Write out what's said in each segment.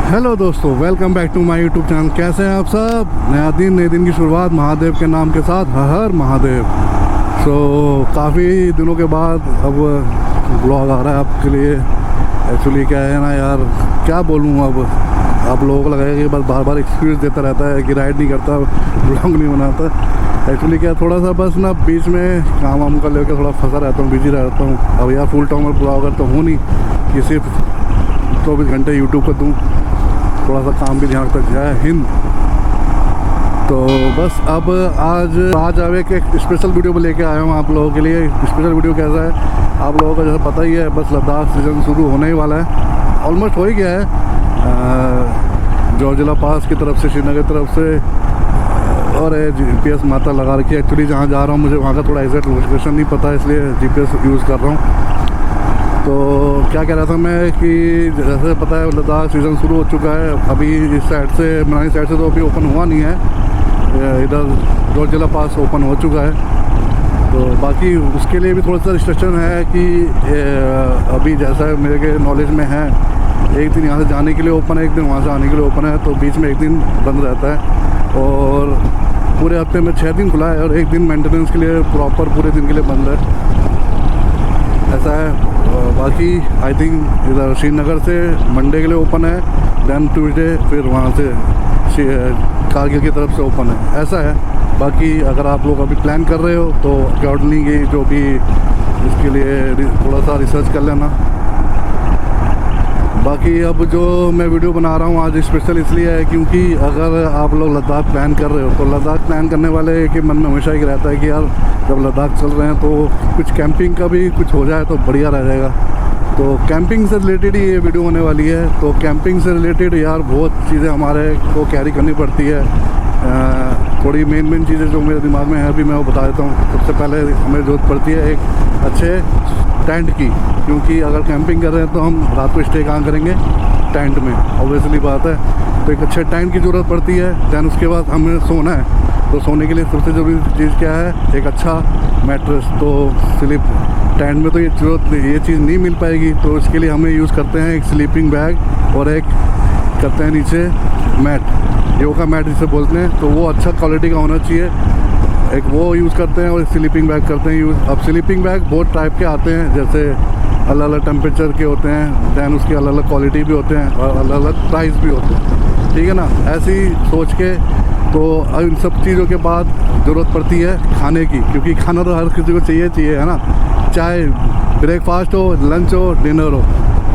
Hello दोस्तों, welcome back to my YouTube channel. कैसे हैं आप सब? नया दिन, नए दिन की शुरुआत महादेव के नाम के साथ। हर हर महादेव। काफ़ी दिनों के बाद अब ब्लॉग आ रहा है आपके लिए। एक्चुअली क्या है ना यार, क्या बोलूँ अब। आप लोगों को लगेगा कि बस बार बार एक्सक्यूज़ देता रहता है कि राइड नहीं करता, ब्लॉग नहीं बनाता। एक्चुअली क्या, थोड़ा सा बस ना बीच में काम वाम का लेकर थोड़ा फंसा रहता हूँ, बिजी रहता हूँ। अब यार फुल टाइम ब्लॉगर तो हूँ नहीं कि सिर्फ 24 घंटे यूट्यूब पर दूँ, थोड़ा सा काम भी ध्यान रखता। जय हिंद। तो बस अब आज आवे के एक स्पेशल वीडियो में लेके आया हूँ आप लोगों के लिए। स्पेशल वीडियो कैसा है आप लोगों को जैसा पता ही है, बस लद्दाख सीज़न शुरू होने ही वाला है, ऑलमोस्ट हो ही गया है। जोजिला पास की तरफ से, श्रीनगर की तरफ से, और GPS माता लगा रखी है। एक्चुअली जहाँ जा रहा हूँ मुझे वहाँ का थोड़ा एग्जैक्ट लोकेशन नहीं पता, इसलिए GPS यूज़ कर रहा हूँ। तो क्या कह रहा था मैं कि जैसे पता है लद्दाख सीज़न शुरू हो चुका है। अभी इस साइड से, मनाली साइड से तो अभी ओपन हुआ नहीं है, इधर जोजिला पास ओपन हो चुका है। तो बाकी उसके लिए भी थोड़ा सा रिस्ट्रिक्शन है कि अभी जैसा मेरे के नॉलेज में है, एक दिन यहाँ से जाने के लिए ओपन है, एक दिन वहाँ से आने के लिए ओपन है। तो बीच में एक दिन बंद रहता है और पूरे हफ्ते में 6 दिन खुला है और एक दिन मेंटेनेंस के लिए प्रॉपर पूरे दिन के लिए बंद है, ऐसा है। बाकी आई थिंक इधर श्रीनगर से मंडे के लिए ओपन है, दैन ट्यूसडे फिर वहाँ से कारगिल की तरफ से ओपन है, ऐसा है। बाकी अगर आप लोग अभी प्लान कर रहे हो तो अकॉर्डिंगली जो भी इसके लिए थोड़ा सा रिसर्च कर लेना। बाकी अब जो मैं वीडियो बना रहा हूँ आज स्पेशल इसलिए है क्योंकि अगर आप लोग लद्दाख प्लान कर रहे हो तो लद्दाख प्लान करने वाले के मन में हमेशा ही रहता है कि यार जब लद्दाख चल रहे हैं तो कुछ कैंपिंग का भी कुछ हो जाए तो बढ़िया रह जाएगा। तो कैंपिंग से रिलेटेड ही ये वीडियो होने वाली है। तो कैंपिंग से रिलेटेड यार बहुत चीज़ें हमारे को कैरी करनी पड़ती है। थोड़ी मेन चीज़ें जो मेरे दिमाग में है अभी मैं वो बता देता हूँ। सबसे पहले हमें ज़रूरत पड़ती है एक अच्छे टेंट की, क्योंकि अगर कैंपिंग कर रहे हैं तो हम रात को स्टे कहाँ करेंगे? टेंट में, ऑब्वियसली बात है। तो एक अच्छे टेंट की ज़रूरत पड़ती है। दैन उसके बाद हमें सोना है, तो सोने के लिए सबसे ज़रूरी चीज़ क्या है? एक अच्छा मैट्रेस। तो स्लीप टेंट में तो ये चीज़ नहीं मिल पाएगी, तो इसके लिए हमें यूज़ करते हैं एक स्लीपिंग बैग और एक करते हैं नीचे मैट, योगा मैट जिसे बोलते हैं। तो वो अच्छा क्वालिटी का होना चाहिए, एक वो यूज़ करते हैं और स्लीपिंग बैग करते हैं यूज़। अब स्लीपिंग बैग बहुत टाइप के आते हैं, जैसे अलग अलग टेम्परेचर के होते हैं, दैन उसकी अलग अलग क्वालिटी भी होते हैं और अलग अलग प्राइस भी होते हैं, ठीक है ना। ऐसे ही सोच के तो इन सब चीज़ों के बाद ज़रूरत पड़ती है खाने की, क्योंकि खाना तो हर किसी को चाहिए है ना, चाहे ब्रेकफास्ट हो, लंच हो, डिनर हो।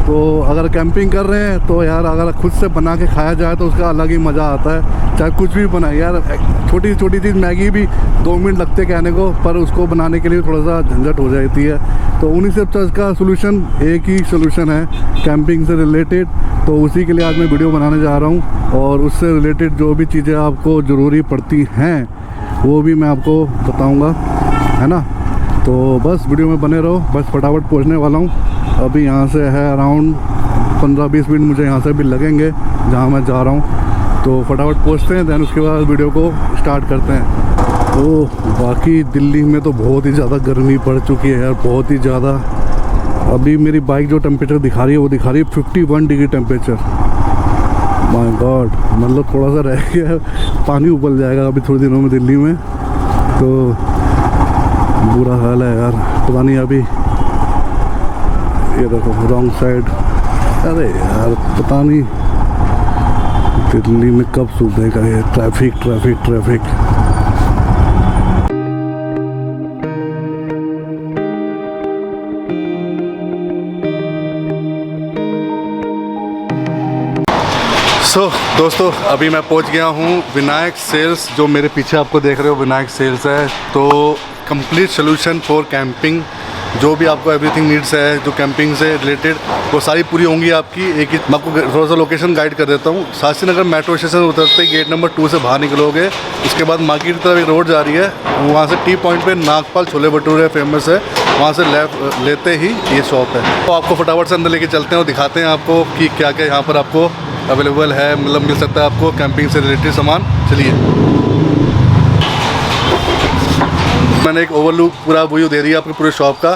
तो अगर कैंपिंग कर रहे हैं तो यार अगर खुद से बना के खाया जाए तो उसका अलग ही मज़ा आता है। चाहे कुछ भी बनाए यार, छोटी छोटी चीज़ मैगी भी 2 मिनट लगते कहने को, पर उसको बनाने के लिए थोड़ा सा झंझट हो जाती है। तो उन्हीं से इसका सोल्यूशन, एक ही सोल्यूशन है कैंपिंग से रिलेटेड। तो उसी के लिए आज मैं वीडियो बनाने जा रहा हूँ और उससे रिलेटेड जो भी चीज़ें आपको ज़रूरी पड़ती हैं वो भी मैं आपको बताऊँगा, है ना। तो बस वीडियो में बने रहो। बस फटाफट पहुँचने वाला हूँ। अभी यहाँ से है अराउंड 15-20 मिनट मुझे यहाँ से भी लगेंगे जहाँ मैं जा रहा हूँ। तो फटाफट पहुँचते हैं, दैन उसके बाद वीडियो को स्टार्ट करते हैं। तो बाकी दिल्ली में तो बहुत ही ज़्यादा गर्मी पड़ चुकी है यार, बहुत ही ज़्यादा। अभी मेरी बाइक जो टेम्परेचर दिखा रही है वो दिखा रही है 51 डिग्री टेम्परेचर। माय गॉड, मतलब थोड़ा सा रह गया, पानी उबल जाएगा अभी थोड़े दिनों में दिल्ली में। तो बुरा हाल है यार, पता नहीं अभी ये देखो रॉन्ग साइड। अरे यार पता नहीं दिल्ली में कब सुधरेगा ये ट्रैफिक। दोस्तों अभी मैं पहुंच गया हूं विनायक सेल्स। जो मेरे पीछे आपको देख रहे हो विनायक सेल्स है। तो कंप्लीट सोल्यूशन फॉर कैंपिंग, जो भी आपको एवरीथिंग नीड्स है जो कैंपिंग से रिलेटेड, वो सारी पूरी होंगी आपकी। एक ही मैं आपको थोड़ा सा लोकेशन गाइड कर देता हूँ। शास्त्री नगर मेट्रो स्टेशन उतरते ही गेट नंबर 2 से बाहर निकलोगे, उसके बाद मार्केट की तरफ एक रोड जा रही है, वहाँ से टी पॉइंट पे नागपाल छोले भटूरे फेमस है, वहाँ से लेफ्ट लेते ही ये शॉप है। तो आपको फटाफट से अंदर लेके चलते हैं और दिखाते हैं आपको कि क्या क्या यहाँ पर आपको अवेलेबल है, मतलब मिल सकता है आपको कैंपिंग से रिलेटेड सामान। चलिए, मैंने एक ओवरलुक पूरा व्यू दे दिया आपको पूरे शॉप का।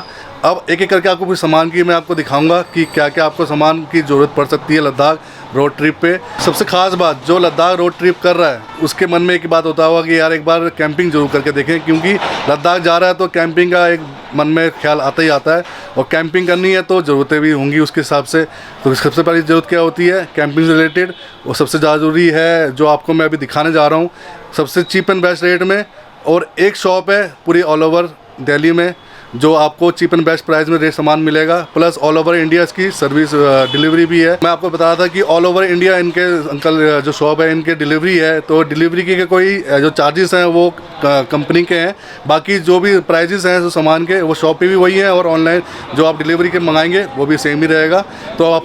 अब एक एक करके आपको कुछ सामान की मैं आपको दिखाऊंगा कि क्या क्या आपको सामान की ज़रूरत पड़ सकती है लद्दाख रोड ट्रिप पे। सबसे ख़ास बात, जो लद्दाख रोड ट्रिप कर रहा है उसके मन में एक बात होता होगा कि यार एक बार कैंपिंग जरूर करके देखें, क्योंकि लद्दाख जा रहा है तो कैंपिंग का एक मन में ख्याल आता ही आता है, और कैंपिंग करनी है तो ज़रूरतें भी होंगी उसके हिसाब से। तो सबसे पहली ज़रूरत क्या होती है कैंपिंग से रिलेटेड, और सबसे ज़्यादा ज़रूरी है जो आपको मैं अभी दिखाने जा रहा हूँ, सबसे चीप एंड बेस्ट रेट में। और एक शॉप है पूरी ऑल ओवर दिल्ली में जो आपको चीप एंड बेस्ट प्राइस में रेट सामान मिलेगा, प्लस ऑल ओवर इंडिया इसकी सर्विस डिलीवरी भी है। मैं आपको बता रहा था कि ऑल ओवर इंडिया इनके अंकल जो शॉप है इनके डिलीवरी है, तो डिलीवरी के कोई जो चार्जेस हैं वो कंपनी के हैं, बाकी जो भी प्राइजेस हैं जो सामान के वो शॉप पे भी वही है, और ऑनलाइन जो आप डिलीवरी के मंगाएंगे वो भी सेम ही रहेगा। तो आप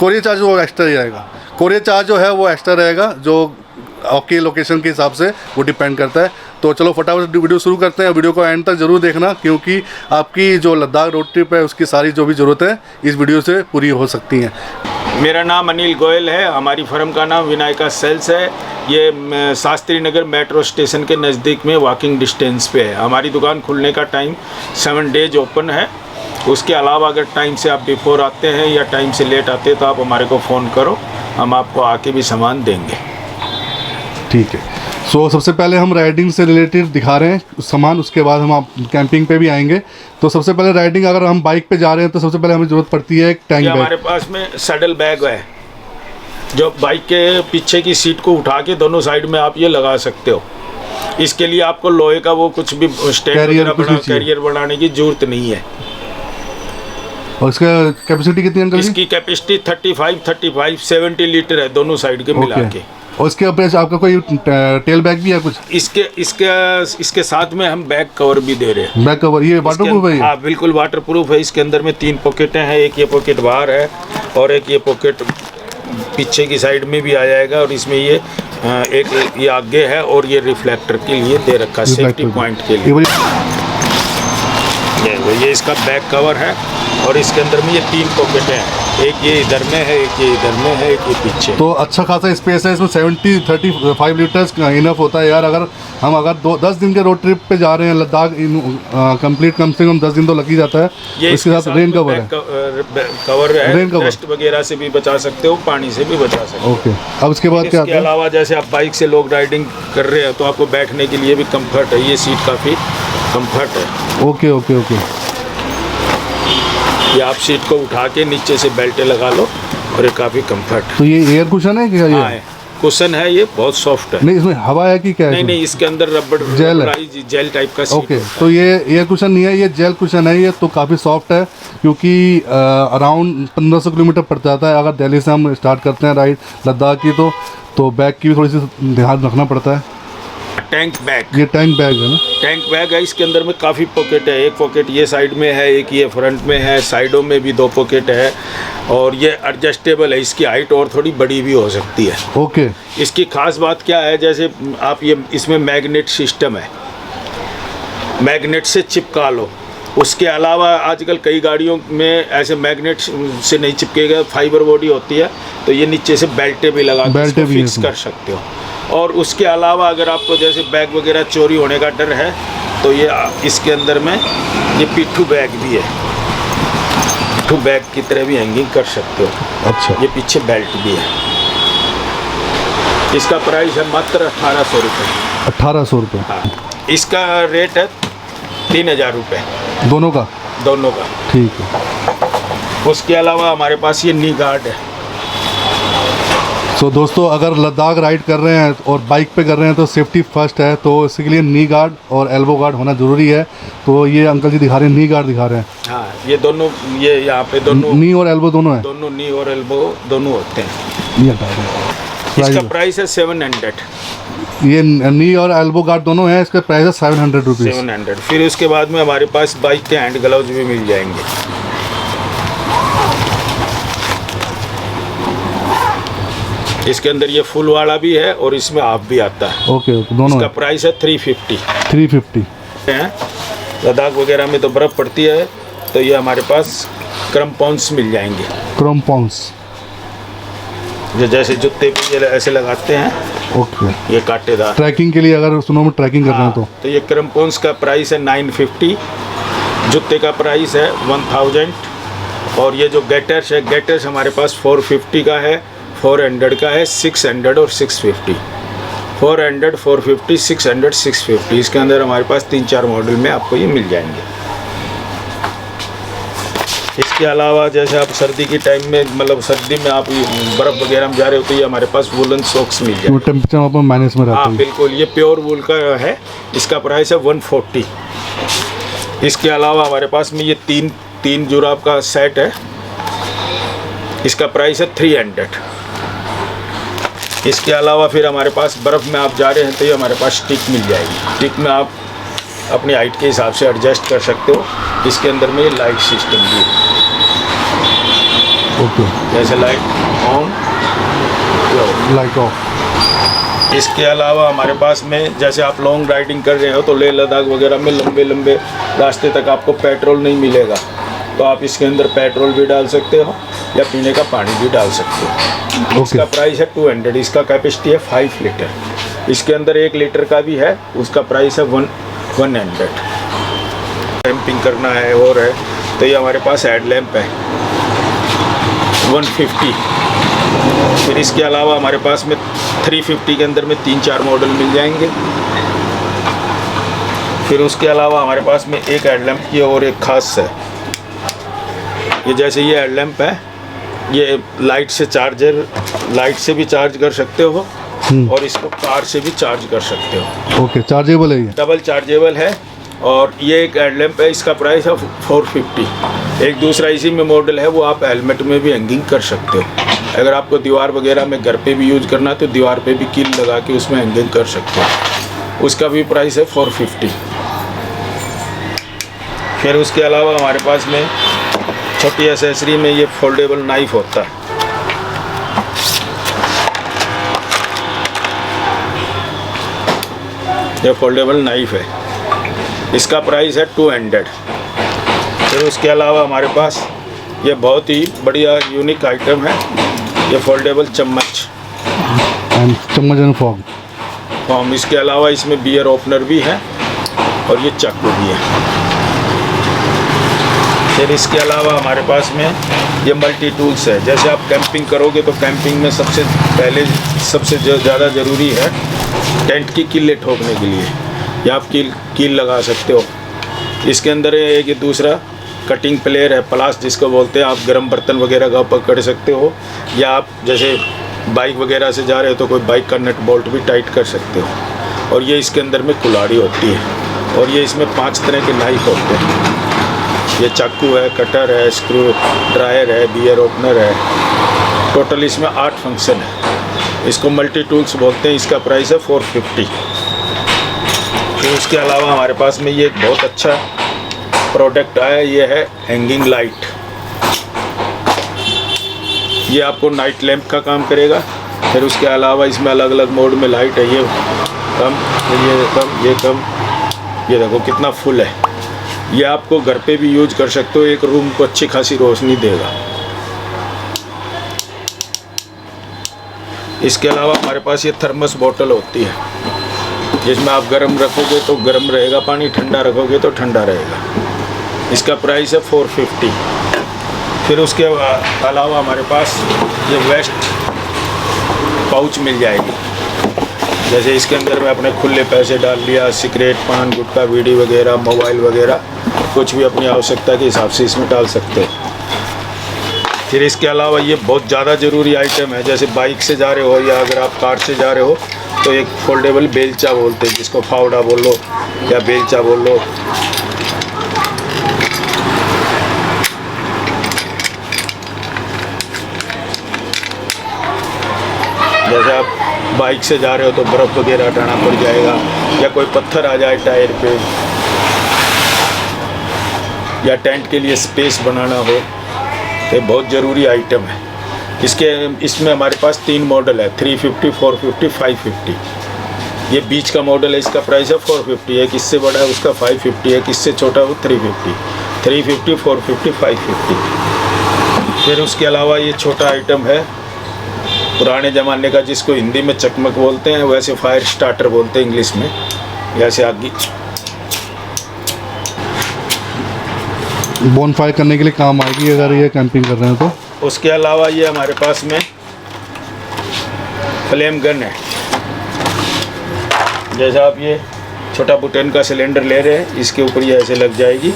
कोरियर चार्ज वो एक्स्ट्रा ही रहेगा, कोरियर चार्ज जो है वो एक्स्ट्रा रहेगा, जो आपकी लोकेशन के हिसाब से वो डिपेंड करता है। तो चलो फटाफट वीडियो शुरू करते हैं, वीडियो को एंड तक ज़रूर देखना, क्योंकि आपकी जो लद्दाख रोड ट्रिप है उसकी सारी जो भी ज़रूरत है इस वीडियो से पूरी हो सकती हैं। मेरा नाम अनिल गोयल है, हमारी फर्म का नाम विनायका सेल्स है। ये शास्त्री नगर मेट्रो स्टेशन के नज़दीक में वॉकिंग डिस्टेंस पे है। हमारी दुकान खुलने का टाइम 7 डेज ओपन है। उसके अलावा अगर टाइम से आप बिफोर आते हैं या टाइम से लेट आते हैं तो आप हमारे को फ़ोन करो, हम आपको आके भी सामान देंगे। ठीक है, सो सबसे पहले हम राइडिंग से रिलेटेड दिखा रहे हैं सामान, उसके बाद हम आप कैंपिंग पे भी आएंगे। तो सबसे पहले राइडिंग, अगर हम बाइक पे जा रहे हैं तो सबसे पहले हमें ज़रूरत पड़ती है एक टैंक बैग। हमारे पास में सैडल बैग है जो बाइक के पीछे की सीट को उठा के दोनों साइड में आप ये लगा सकते हो। इसके लिए आपको लोहे का वो कुछ भी कैरियर बनाने की जरूरत नहीं है। और इसका कैपेसिटी कितनी है? इसकी कैपेसिटी 35 70 लीटर है दोनों साइड के मिला के। और इसके ऊपर आपका कोई टेल बैग भी है कुछ? इसके साथ में हम बैक कवर भी दे रहे हैं। बैक कवर ये वाटरप्रूफ है? हाँ बिल्कुल वाटरप्रूफ है। इसके अंदर में 3 पॉकेटें हैं, एक ये पॉकेट बाहर है और एक ये पॉकेट पीछे की साइड में भी आ जाएगा, और इसमें ये एक ये आगे है और ये रिफ्लेक्टर के लिए दे रखा है, सेफ्टी पॉइंट के लिए। ये इसका बैक कवर है और इसके अंदर में ये 3 पॉकेटें हैं, एक ये इधर में है, एक ये इधर में है, एक ये पीछे। तो अच्छा खासा स्पेस है इसमें। 35 लीटर्स इनफ होता है यार। अगर हम 10 दिन के रोड ट्रिप पे जा रहे हैं लद्दाख, कंप्लीट कम से कम 10 दिन तो लग ही जाता है। इसके साथ रेन कवर है, कवर है, रेन कवर डस्ट वगैरह से भी बचा सकते हो, पानी से भी बचा सकते हो। ओके, अब इसके बाद क्या? इसके अलावा जैसे आप बाइक से लोग राइडिंग कर रहे हैं तो आपको बैठने के लिए भी कम्फर्ट है, ये सीट काफ़ी कम्फर्ट है। ओके ओके ओके, ये आप सीट को उठा के नीचे से बेल्टें लगा लो और ये काफ़ी कंफर्ट है। तो ये एयर कुशन है क्या? ये कुशन है, ये बहुत सॉफ्ट है। नहीं इसमें हवा है कि क्या है? नहीं, इसके अंदर रबड़ जेल टाइप का सीट। ओके, तो ये एयर कुशन नहीं है, ये जेल कुशन है। ये तो काफ़ी सॉफ्ट है, क्योंकि अराउंड 1500 किलोमीटर पड़ जाता है अगर दिल्ली से हम स्टार्ट करते हैं राइड लद्दाख की। तो बैग की भी थोड़ी सी ध्यान रखना पड़ता है। टैंक बैग, ये टैंक बैग है ना? टैंक बैग है। इसके अंदर में काफ़ी पॉकेट है, एक पॉकेट ये साइड में है, एक ये फ्रंट में है, साइडों में भी 2 पॉकेट है, और ये एडजस्टेबल है। इसकी हाइट और थोड़ी बड़ी भी हो सकती है। ओके, इसकी खास बात क्या है, जैसे आप ये इसमें मैग्नेट सिस्टम है, मैग्नेट से चिपका लो। उसके अलावा आजकल कई गाड़ियों में ऐसे मैग्नेट से नहीं चिपकेगा, फाइबर बॉडी होती है, तो ये नीचे से बेल्टें भी लगा के फिक्स कर सकते हो। और उसके अलावा अगर आपको जैसे बैग वगैरह चोरी होने का डर है तो ये इसके अंदर में ये पिट्ठू बैग भी है, पिट्ठू बैग की तरह भी हैंगिंग कर सकते हो। अच्छा, ये पीछे बेल्ट भी है। इसका प्राइस है मात्र 1800 रुपये। 1800 रुपये? हाँ, इसका रेट है 3000 रुपये दोनों का? दोनों का। ठीक है। उसके अलावा हमारे पास ये नी गार्ड है। तो दोस्तों अगर लद्दाख राइड कर रहे हैं और बाइक पे कर रहे हैं तो सेफ्टी फर्स्ट है, तो इसके लिए नी गार्ड और एल्बो गार्ड होना ज़रूरी है। तो ये अंकल जी दिखा रहे हैं, नी गार्ड दिखा रहे हैं। हाँ, ये दोनों, ये यहाँ पे दोनों नी और एल्बो दोनों है? दोनों नी और एल्बो दोनों होते हैं। ये हटा रहे हैं। इसका प्राइस है 700। ये नी और एल्बो गार्ड दोनों हैं, इसका प्राइस है 700 रुपीज़। 700। फिर उसके बाद में हमारे पास बाइक के हैंड ग्लव्स भी मिल जाएंगे। इसके अंदर ये फुल वाला भी है और इसमें हाफ भी आता है। ओके ओके, दोनों। इसका प्राइस है 350। 350 है। लद्दाख वगैरह में तो बर्फ़ पड़ती है, तो ये हमारे पास क्रम्पॉन्स मिल जाएंगे। क्रम्पॉन्स जो जैसे जूते पे ये ऐसे लगाते हैं। ओके, ये कांटेदार ट्रैकिंग के लिए, अगर स्नो में ट्रैकिंग कर रहे हैं तो ये क्रम्पॉन्स का प्राइस है 950। जूते का प्राइस है 1000। और ये जो गेटर्स है, गेटर्स हमारे पास 450 का है, 400 का है, 600 और 650। 400, 450, 600, 650, इसके अंदर हमारे पास 3-4 मॉडल में आपको ये मिल जाएंगे। इसके अलावा जैसे आप सर्दी के टाइम में, मतलब सर्दी में आप बर्फ़ वगैरह में जा रहे हो तो ये हमारे पास वुलन सॉक्स मिल जाएंगे। टेम्परेचर वहाँ पर माइनस में रहता हाँ है। बिल्कुल, ये प्योर वूल का है, इसका प्राइस है 140। इसके अलावा हमारे पास में ये तीन जुराब का सेट है, इसका प्राइस है 300। इसके अलावा फिर हमारे पास बर्फ़ में आप जा रहे हैं तो ये हमारे पास स्टिक मिल जाएगी। स्टिक में आप अपनी हाइट के हिसाब से एडजस्ट कर सकते हो। इसके अंदर में लाइट सिस्टम भी है, ओके, जैसे लाइट ऑन, लाइट ऑफ। इसके अलावा हमारे पास में जैसे आप लॉन्ग राइडिंग कर रहे हो तो लेह लद्दाख वगैरह में लंबे लंबे रास्ते तक आपको पेट्रोल नहीं मिलेगा, तो आप इसके अंदर पेट्रोल भी डाल सकते हो या पीने का पानी भी डाल सकते हो। इसका प्राइस है 200, इसका कैपेसिटी है 5 लीटर। इसके अंदर 1 लीटर का भी है, उसका प्राइस है 100। कैंपिंग करना है और है तो ये हमारे पास हेडलैम्प है 150। फिर इसके अलावा हमारे पास में 350 के अंदर में 3-4 मॉडल मिल जाएंगे। फिर उसके अलावा हमारे पास में एक हेडलैम्प की और एक खास है, ये जैसे ये हेडलैम्प है, ये लाइट से भी चार्ज कर सकते हो और इसको कार से भी चार्ज कर सकते हो। ओके, चार्जेबल है ये, डबल चार्जेबल है। और ये एक हेडलैम्प है, इसका प्राइस है 450। एक दूसरा इसी में मॉडल है, वो आप हेलमेट में भी हैंगिंग कर सकते हो। अगर आपको दीवार वगैरह में घर पे भी यूज करना है तो दीवार पे भी कील लगा के उसमें हैंगिंग कर सकते हो, उसका भी प्राइस है 450। फिर उसके अलावा हमारे पास में छोटी एसेसरी में ये फोल्डेबल नाइफ होता है, ये फोल्डेबल नाइफ है, इसका प्राइस है 200। फिर उसके अलावा हमारे पास ये बहुत ही बढ़िया यूनिक आइटम है, ये फोल्डेबल चम्मच चम्मच एंड फॉर्क। इसके अलावा इसमें बियर ओपनर भी है और ये चाकू भी है। फिर इसके अलावा हमारे पास में ये मल्टी टूल्स है। जैसे आप कैंपिंग करोगे तो कैंपिंग में सबसे ज़्यादा ज़रूरी है टेंट की कीलें ठोकने के लिए, या आप कील लगा सकते हो। इसके अंदर एक ये दूसरा कटिंग प्लेयर है, प्लास जिसको बोलते हैं, आप गर्म बर्तन वगैरह का पकड़ सकते हो, या आप जैसे बाइक वगैरह से जा रहे हो तो कोई बाइक का नट बोल्ट भी टाइट कर सकते हो। और ये इसके अंदर में कुल्हाड़ी होती है, और ये इसमें 5 तरह के नाइफ होते हैं। ये चाकू है, कटर है, स्क्रू ड्रायर है, बियर ओपनर है, टोटल इसमें 8 फंक्शन है। इसको मल्टी टूल्स बोलते हैं, इसका प्राइस है 450। फिर उसके अलावा हमारे पास में ये एक बहुत अच्छा प्रोडक्ट आया, ये है हैंगिंग लाइट। ये आपको नाइट लैंप का काम करेगा। फिर उसके अलावा इसमें अलग अलग मोड में लाइट है, ये कम, ये कम, ये कम, ये देखो कितना फुल है। ये आपको घर पे भी यूज कर सकते हो, एक रूम को अच्छी खासी रोशनी देगा। इसके अलावा हमारे पास ये थर्मस बोतल होती है, जिसमें आप गर्म रखोगे तो गर्म रहेगा पानी, ठंडा रखोगे तो ठंडा रहेगा। इसका प्राइस है 450। फिर उसके अलावा हमारे पास ये वेस्ट पाउच मिल जाएगी। जैसे इसके अंदर में अपने खुले पैसे डाल लिया, सिगरेट, पान, गुटखा, बीड़ी वगैरह, मोबाइल वगैरह, कुछ भी अपनी आवश्यकता के हिसाब से इसमें डाल सकते हो। फिर इसके अलावा ये बहुत ज़्यादा ज़रूरी आइटम है, जैसे बाइक से जा रहे हो या अगर आप कार से जा रहे हो तो एक फोल्डेबल बेलचा बोलते हैं, जिसको फावड़ा बोल लो या बेलचा बोल लो। जैसे आप बाइक से जा रहे हो तो बर्फ़ वगैरह हटाना पड़ जाएगा, या कोई पत्थर आ जाए टायर पे, या टेंट के लिए स्पेस बनाना हो, ये बहुत ज़रूरी आइटम है। इसमें हमारे पास 3 मॉडल है, 350, 450, 550। ये बीच का मॉडल है, इसका प्राइस है 450 है, किससे बड़ा है उसका 550 है, किससे छोटा है वो 350, 350, 450, 550। फिर उसके अलावा ये छोटा आइटम है पुराने ज़माने का, जिसको हिंदी में चकमक बोलते हैं, वैसे फायर स्टार्टर बोलते हैं इंग्लिश में। जैसे आगे बोनफायर करने के लिए काम आएगी अगर ये कैंपिंग कर रहे हैं तो। उसके अलावा ये हमारे पास में फ्लेम गन है। जैसा आप ये छोटा बुटेन का सिलेंडर ले रहे हैं, इसके ऊपर ये ऐसे लग जाएगी,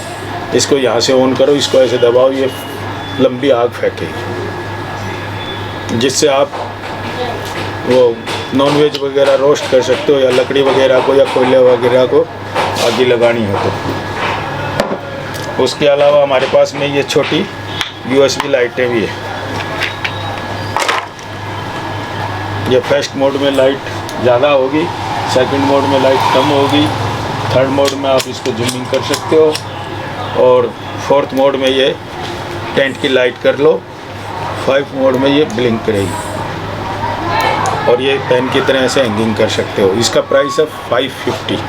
इसको यहाँ से ऑन करो, इसको ऐसे दबाओ, ये लंबी आग फेंकेगी, जिससे आप वो नॉनवेज वगैरह रोस्ट कर सकते हो, या लकड़ी वगैरह को या कोयले वगैरह को आग लगानी हो तो। उसके अलावा हमारे पास में ये छोटी USB लाइटें भी है। ये फर्स्ट मोड में लाइट ज़्यादा होगी, सेकंड मोड में लाइट कम होगी, थर्ड मोड में आप इसको जूमिंग कर सकते हो, और फोर्थ मोड में ये टेंट की लाइट कर लो, 5 मोड में ये ब्लिंक करेगी, और ये पेन की तरह से हैंगिंग कर सकते हो। इसका प्राइस है 550।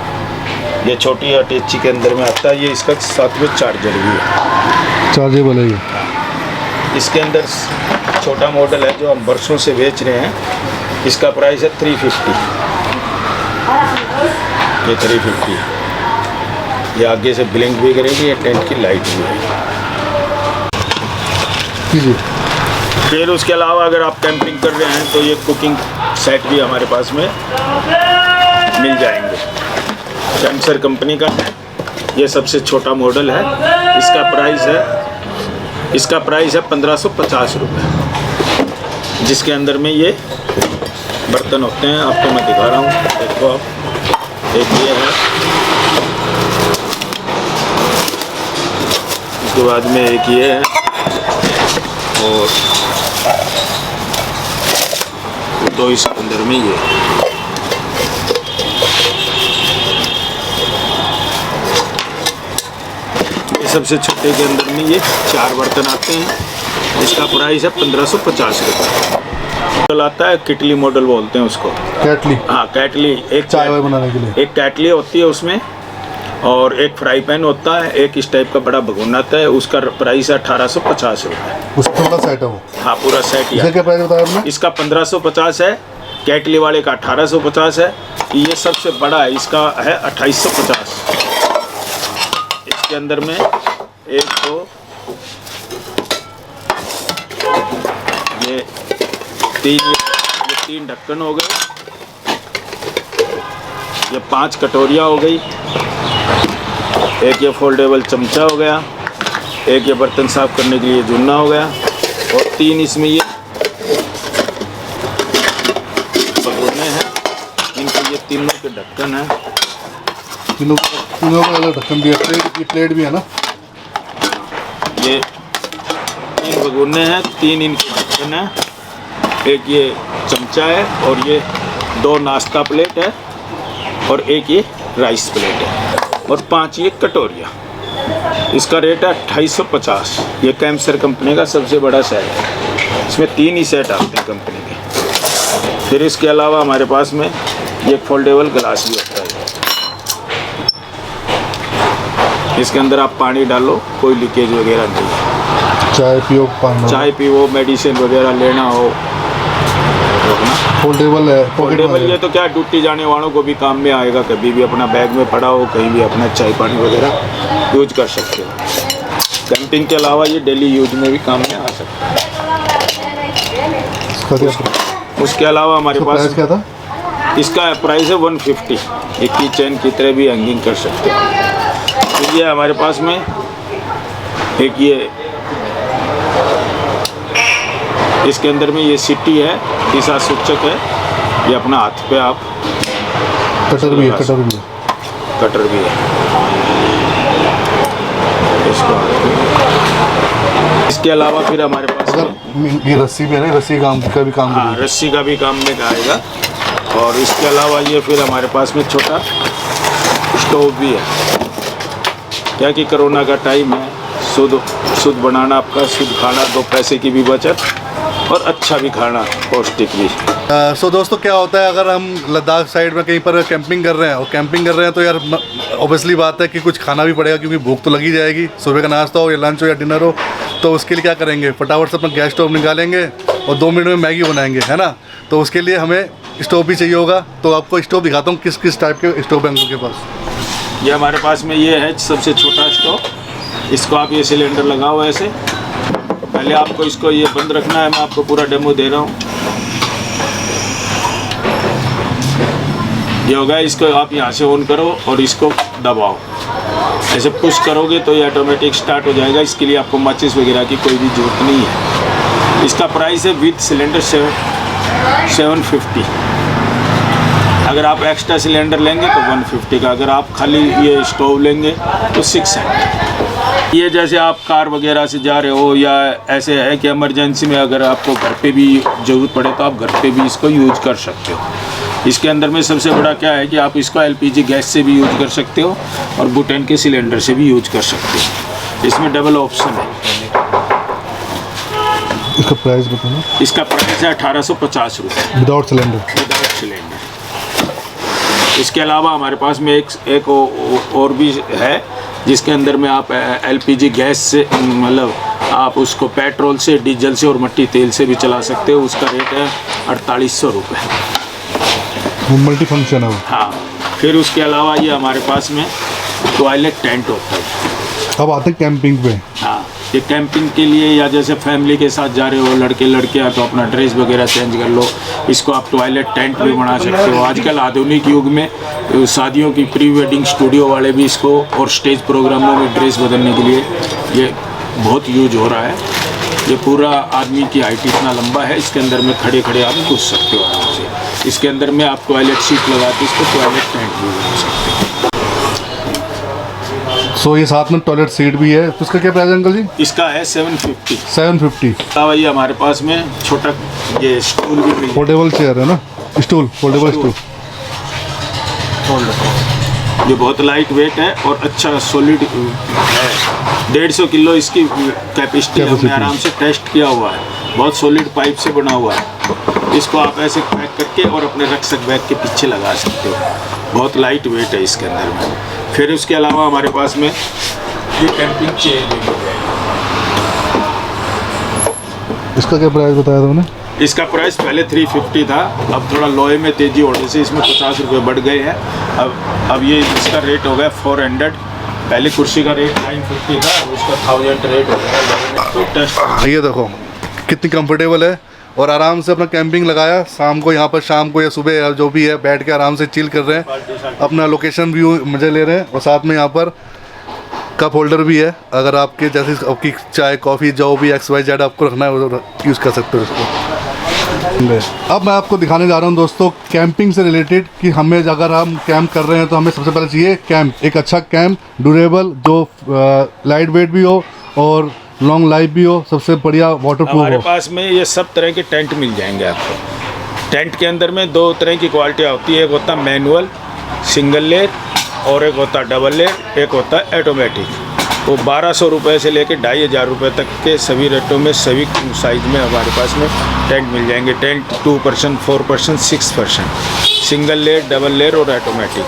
ये छोटी अटैची के अंदर में आता है, ये इसका साथ में चार्जर भी है, चार्जेबल है ये। इसके अंदर छोटा मॉडल है जो हम बरसों से बेच रहे हैं, इसका प्राइस है 350। ये 350 है। ये आगे से ब्लिंक भी करेगी, ये टेंट की लाइट भी है। जी। फिर उसके अलावा अगर आप कैंपिंग कर रहे हैं तो ये कुकिंग सेट भी हमारे पास में मिल जाएंगे। कैम्सर कंपनी का है, ये सबसे छोटा मॉडल है। इसका प्राइस है 1550 रुपये, जिसके अंदर में ये बर्तन होते हैं। आपको मैं दिखा रहा हूँ, देखो आप, एक ये है, उसके बाद में एक ये है, और तो इसके अंदर में ये सबसे छोटे के अंदर में ये 4 बर्तन आते हैं। इसका प्राइस है 1550 रुपये। मॉडल आता है किटली मॉडल बोलते हैं उसको, कैटली। हाँ कैटली, एक चाय बनाने के लिए एक कैटली होती है उसमें, और एक फ्राई पैन होता है, एक इस टाइप का बड़ा भगोना आता है, उसका प्राइस है 1850 रुपये। उसका पूरा सेट है वो? हाँ पूरा सेट ही है। क्या प्राइस बताया आपने? इसका 1550 है, कैटली वाले का 1850 है, ये सबसे बड़ा है, इसका है 2850। इसके अंदर में एक तो ये 3 ढक्कन हो गए, ये 5 कटोरियाँ हो गई, एक ये फोल्डेबल चमचा हो गया, एक ये बर्तन साफ करने के लिए जुन्ना हो गया, और 3 इसमें ये भगोने हैं, इनके ये तीनों के ढक्कन है। तीनों का अलग ढक्कन भी है, प्लेट भी है ना। ये 3 भगोने हैं, 3 इनके ढक्कन है, एक ये चमचा है, और ये 2 नाश्ता प्लेट है, और एक ये राइस प्लेट है, और 5 ये कटोरियाँ। इसका रेट है 2850। ये कैम्सर कंपनी का सबसे बड़ा सेट है, इसमें 3 ही सेट आते हैं कंपनी के। फिर इसके अलावा हमारे पास में ये फोल्डेबल गिलास भी होता है। इसके अंदर आप पानी डालो, कोई लीकेज वगैरह नहीं है। चाय पियो, मेडिसिन वगैरह लेना हो, फोल्डेबल है। फोल्डेबल ये तो क्या ड्यूटी जाने वालों को भी काम में आएगा, कभी भी अपना बैग में पड़ा हो, कहीं भी अपना चाय पानी वगैरह यूज कर सकते हो। कैंपिंग के अलावा ये डेली यूज में भी काम में आ सकता है। उसके अलावा हमारे पास क्या था? इसका प्राइस है 150। एक की चैन की तरह भी हैंगिंग कर सकते हो। तो ये हमारे पास में एक ये, इसके अंदर में ये सिटी है, दिशा सूचक है, ये अपना हाथ पे आप, कटर भी है। इसके अलावा फिर हमारे पास ये रस्सी भी है ना, रस्सी का भी काम हाँ, रस्सी का भी काम में आएगा। और इसके अलावा ये फिर हमारे पास में छोटा स्टोव भी है। क्या कि कोरोना का टाइम है, शुद्ध बनाना, आपका शुद्ध खाना, 2 पैसे की भी बचत, और अच्छा भी खाना, पौष्टिक भी। सो दोस्तों, क्या होता है अगर हम लद्दाख साइड में कहीं पर कैंपिंग कर रहे हैं, और कैंपिंग कर रहे हैं तो यार ऑब्वियसली बात है कि कुछ खाना भी पड़ेगा, क्योंकि भूख तो लगी जाएगी। सुबह का नाश्ता हो या लंच हो या डिनर हो, तो उसके लिए क्या करेंगे, फटाफट से अपना गैस स्टोव निकालेंगे और 2 मिनट में मैगी बनाएंगे, है ना। तो उसके लिए हमें स्टोव भी चाहिए होगा। तो आपको स्टोव दिखाता हूँ किस किस टाइप के स्टोव हैं उनके पास। ये हमारे पास में ये है सबसे छोटा स्टोव, इसको आप ये सिलेंडर लगाओ ऐसे। पहले आपको इसको ये बंद रखना है, मैं आपको पूरा डेमो दे रहा हूँ। ये होगा, इसको आप यहाँ से ऑन करो और इसको दबाओ, ऐसे पुश करोगे तो ये ऑटोमेटिक स्टार्ट हो जाएगा। इसके लिए आपको माचिस वगैरह की कोई भी ज़रूरत नहीं है। इसका प्राइस है विद सिलेंडर 750। अगर आप एक्स्ट्रा सिलेंडर लेंगे तो 150 का, अगर आप खाली ये स्टोव लेंगे तो 600। ये जैसे आप कार वगैरह से जा रहे हो या ऐसे है कि इमरजेंसी में अगर आपको घर पे भी ज़रूरत पड़े तो आप घर पे भी इसको यूज कर सकते हो। इसके अंदर में सबसे बड़ा क्या है कि आप इसको एलपीजी गैस से भी यूज कर सकते हो और बुटेन के सिलेंडर से भी यूज कर सकते हो। इसमें डबल ऑप्शन है। इसका प्राइस बताना। इसका प्राइस है 1850 रुपये विदाउट सिलेंडर। Without cylinder. इसके अलावा हमारे पास में एक और भी है जिसके अंदर में आप एलपीजी गैस से मतलब आप उसको पेट्रोल से, डीजल से और मट्टी तेल से भी चला सकते हो। उसका रेट है 4800 रुपये। मल्टी फंक्शन है वो। हाँ, फिर उसके अलावा ये हमारे पास में टॉयलेट टेंट होता है। अब आते हैं कैंपिंग पे। हाँ, ये कैंपिंग के लिए या जैसे फैमिली के साथ जा रहे हो लड़के लड़कियाँ तो अपना ड्रेस वगैरह चेंज कर लो। इसको आप टॉयलेट टेंट भी बना सकते हो। आजकल आधुनिक युग में शादियों की प्री वेडिंग स्टूडियो वाले भी इसको और स्टेज प्रोग्रामों में ड्रेस बदलने के लिए ये बहुत यूज हो रहा है। ये पूरा आदमी की हाइट इतना लंबा है, इसके अंदर में खड़े खड़े आप घुस सकते हो आराम से। इसके अंदर में आप टॉयलेट सीट लगा के इसको टॉयलेट टेंट भी बना सकते हो। सो ये साथ में टॉयलेट सीट भी है, तो इसका क्या प्राइस है अंकल जी? इसका है 750। 750। ये हमारे पास में छोटा ये स्टूल भी मिल फोल्डेबल चेयर है ना, स्टूल, फोल्डेबल स्टूल। ये बहुत लाइट वेट है और अच्छा सॉलिड है। 150 किलो इसकी कैपेसिटी हमने आराम से टेस्ट किया हुआ है। बहुत सॉलिड पाइप से बना हुआ है। इसको आप ऐसे पैक करके और अपने रक्सक बैग के पीछे लगा सकते हो। बहुत लाइट वेट है इसके अंदर में। फिर उसके अलावा हमारे पास में ये कैंपिंग चेयर भी मिल जाएगी। इसका क्या प्राइस बताया था उन्होंने? इसका प्राइस पहले 350 था, अब थोड़ा लोहे में तेजी होने से इसमें 50 रुपये बढ़ गए हैं। अब ये इसका रेट हो गया 400। पहले कुर्सी का रेट 950 था, उसका 1000 रेट हो गया। तो टेस्ट ये देखो कितनी कंफर्टेबल है और आराम से अपना कैंपिंग लगाया, शाम को यहाँ पर, शाम को या सुबह या जो भी है, बैठ के आराम से चिल कर रहे हैं, अपना लोकेशन व्यू मज़े ले रहे हैं। और साथ में यहाँ पर कप होल्डर भी है, अगर आपके जैसे आपकी चाय कॉफ़ी जो भी XYZ आपको रखना है वो यूज़ कर सकते हो इसको। अब मैं आपको दिखाने जा रहा हूँ दोस्तों कैंपिंग से रिलेटेड कि हमें अगर हम कैंप कर रहे हैं तो हमें सबसे पहले चाहिए कैंप, एक अच्छा कैंप, ड्यूरेबल, जो लाइट वेट भी हो और लॉन्ग लाइफ भी हो, सबसे बढ़िया वाटरप्रूफ हो। हमारे पास में ये सब तरह के टेंट मिल जाएंगे आपको। टेंट के अंदर में 2 तरह की क्वालिटियाँ होती है, एक होता है मैनुअल सिंगल लेयर और एक होता है डबल लेयर, एक होता है ऑटोमेटिक। वो 1200 रुपये से लेकर 2500 रुपये तक के सभी रेटों में, सभी साइज़ में हमारे पास में टेंट मिल जाएंगे। Tent 2%, 4%, 6%, single layer, double layer और ऑटोमेटिक।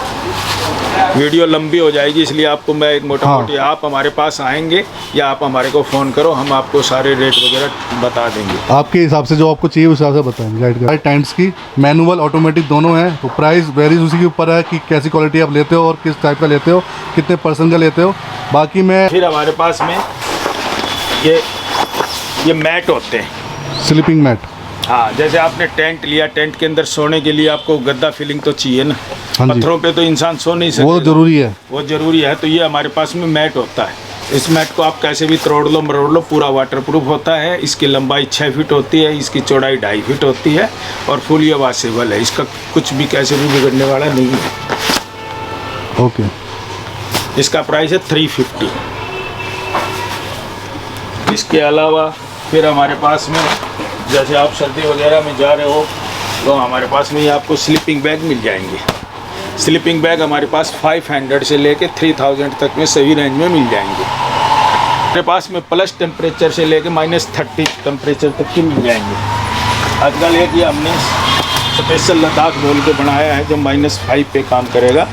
वीडियो लंबी हो जाएगी इसलिए आपको मैं एक मोटा मोटी, आप हमारे पास आएंगे या आप हमारे को फ़ोन करो, हम आपको सारे रेट वगैरह बता देंगे। आपके हिसाब से जो आपको चाहिए उस हिसाब से बताएंगे। गाइड कर टेंट्स की मैनुअल ऑटोमेटिक दोनों हैं, तो प्राइस वेरीज उसी के ऊपर है कि कैसी क्वालिटी आप लेते हो और किस टाइप का लेते हो, कितने % का लेते हो। बाकी मैं फिर हमारे पास में ये मैट होते हैं, स्लीपिंग मैट। हाँ, जैसे आपने टेंट लिया, टेंट के अंदर सोने के लिए आपको गद्दा फीलिंग तो चाहिए ना। हाँ, पत्थरों पे तो इंसान सो नहीं सकता, वो ज़रूरी है, वो ज़रूरी है। तो ये हमारे पास में मैट होता है। इस मैट को आप कैसे भी तोड़ लो मरोड़ लो, पूरा वाटरप्रूफ होता है। इसकी लंबाई 6 फीट होती है, इसकी चौड़ाई 2.5 फीट होती है और फुल ये वॉशेबल है। इसका कुछ भी कैसे भी बिगड़ने वाला नहीं है। ओके। इसका प्राइस है 350। इसके अलावा फिर हमारे पास में जैसे आप सर्दी वगैरह में जा रहे हो तो हमारे पास में ही आपको स्लीपिंग बैग मिल जाएंगे। स्लीपिंग बैग हमारे पास 500 से लेके 3000 तक में सभी रेंज में मिल जाएंगे। हमारे पास में प्लस टेम्परेचर से लेके -30 टेम्परेचर तक की मिल जाएंगे। आजकल एक ये हमने स्पेशल लद्दाख बोल के बनाया है जो -5 पे काम करेगा।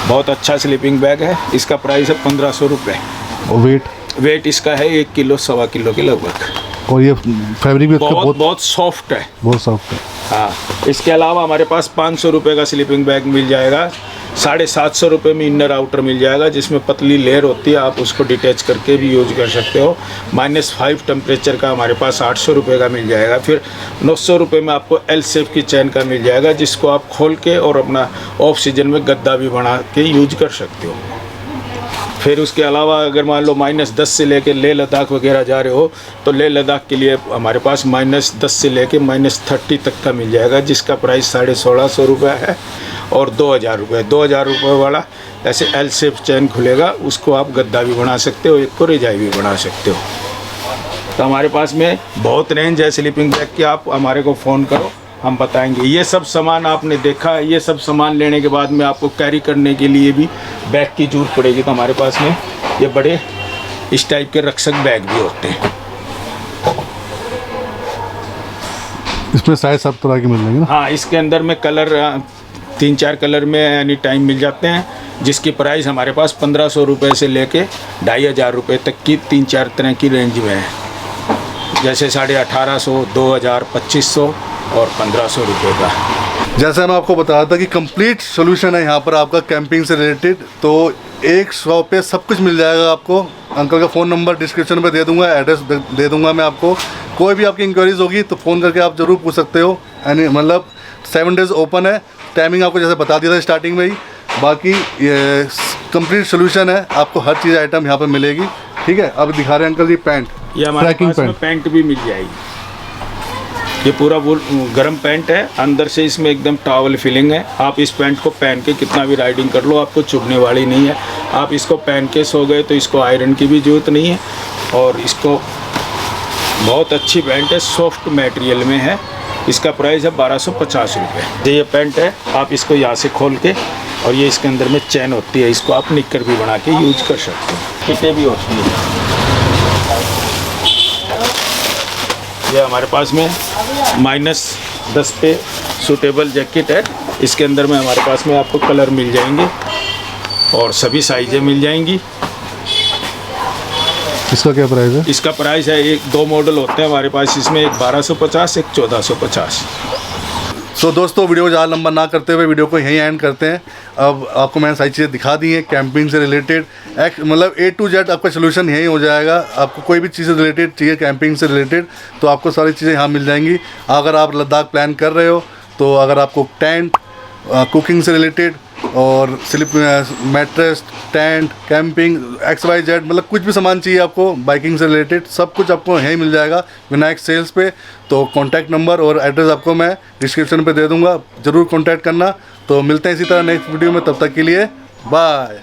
बहुत अच्छा स्लीपिंग बैग है। इसका प्राइस है 1500 रुपये। और वेट इसका है 1 किलो 1.25 किलो के लगभग। और ये फैब्रिक भी बहुत सॉफ्ट है, बहुत सॉफ्ट है। हाँ। इसके अलावा हमारे पास 500 रुपये का स्लीपिंग बैग मिल जाएगा 750 रुपये में इनर आउटर मिल जाएगा, जिसमें पतली लेयर होती है, आप उसको डिटैच करके भी यूज कर सकते हो। -5 टेम्परेचर का हमारे पास 800 रुपये का मिल जाएगा। फिर 900 रुपये में आपको L शेप की चैन का मिल जाएगा, जिसको आप खोल के और अपना ऑफ सीजन में गद्दा भी बना के यूज कर सकते हो। फिर उसके अलावा अगर मान लो -10 से लेके लेह लद्दाख वगैरह जा रहे हो, तो लेह लद्दाख के लिए हमारे पास -10 से लेके -30 तक का मिल जाएगा, जिसका प्राइस 1650 रुपये है। और 2000 रुपये 2000 रुपये वाला ऐसे L शेप चैन खुलेगा, उसको आप गद्दा भी बना सकते हो, एक को रजाई भी बना सकते हो। तो हमारे पास में बहुत रेंज है स्लीपिंग बैग की, आप हमारे को फ़ोन करो, हम बताएंगे। ये सब सामान आपने देखा, ये सब सामान लेने के बाद में आपको कैरी करने के लिए भी बैग की जरूरत पड़ेगी, तो हमारे पास में ये बड़े इस टाइप के रक्षक बैग भी होते हैं। इसमें साइज सब तरह के मिल जाएंगे ना? हाँ, इसके अंदर में कलर 3-4 कलर में एनी टाइम मिल जाते हैं, जिसकी प्राइस हमारे पास 1500 रुपये से लेके 2500 रुपये तक की 3-4 तरह की रेंज में है, जैसे 1850, 2000, 2500 और 1500 रुपये का। जैसे मैं आपको बता रहा था कि कंप्लीट सोल्यूशन है यहाँ पर आपका कैंपिंग से रिलेटेड, तो एक शॉप पे सब कुछ मिल जाएगा आपको। अंकल का फ़ोन नंबर डिस्क्रिप्शन में दे दूंगा, एड्रेस दे दूंगा मैं आपको। कोई भी आपकी इंक्वायरीज होगी तो फ़ोन करके आप ज़रूर पूछ सकते हो। यानी मतलब 7 डेज़ ओपन है, टाइमिंग आपको जैसे बता दिया था स्टार्टिंग में ही। बाकी ये कंप्लीट सोल्यूशन है, आपको हर चीज़ आइटम यहाँ पर मिलेगी। ठीक है, अब दिखा रहे हैं अंकल जी पैंट, ये हमारे पास में पैंट भी मिल जाएगी। ये पूरा वूल गर्म पैंट है, अंदर से इसमें एकदम टॉवल फिलिंग है। आप इस पैंट को पहन के कितना भी राइडिंग कर लो, आपको चुभने वाली नहीं है। आप इसको पहन के सो गए तो इसको आयरन की भी ज़रूरत नहीं है। और इसको बहुत अच्छी पैंट है, सॉफ्ट मटेरियल में है। इसका प्राइस है 1250 रुपये। ये पैंट है, आप इसको यहाँ से खोल के, और ये इसके अंदर में चैन होती है, इसको आप निक्कर भी बना के यूज कर सकते हो। किटें भी होती है। ये हमारे पास में -10 पे सूटेबल जैकेट है। इसके अंदर में हमारे पास में आपको कलर मिल जाएंगे और सभी साइजें मिल जाएंगी। इसका क्या प्राइस है? इसका प्राइस है, 2 मॉडल होते हैं हमारे पास इसमें, एक 1250, एक 1450। सो दोस्तों, वीडियो को ज़्यादा लंबा ना करते हुए वीडियो को यहीं एंड करते हैं। अब आपको मैंने सारी चीज़ें दिखा दी हैं कैंपिंग से रिलेटेड। मतलब A to Z आपका सोल्यूशन यहीं हो जाएगा। आपको कोई भी चीज़ रिलेटेड चाहिए कैंपिंग से रिलेटेड, तो आपको सारी चीज़ें यहाँ मिल जाएंगी। अगर आप लद्दाख प्लान कर रहे हो, तो अगर आपको टेंट, कुकिंग से रिलेटेड और slip mattress, tent, camping, XYZ मतलब कुछ भी सामान चाहिए आपको बाइकिंग से रिलेटेड, सब कुछ आपको यहीं मिल जाएगा विनायक सेल्स पे। तो कॉन्टैक्ट नंबर और एड्रेस आपको मैं डिस्क्रिप्शन पे दे दूंगा, ज़रूर कॉन्टैक्ट करना। तो मिलते हैं इसी तरह नेक्स्ट वीडियो में, तब तक के लिए बाय।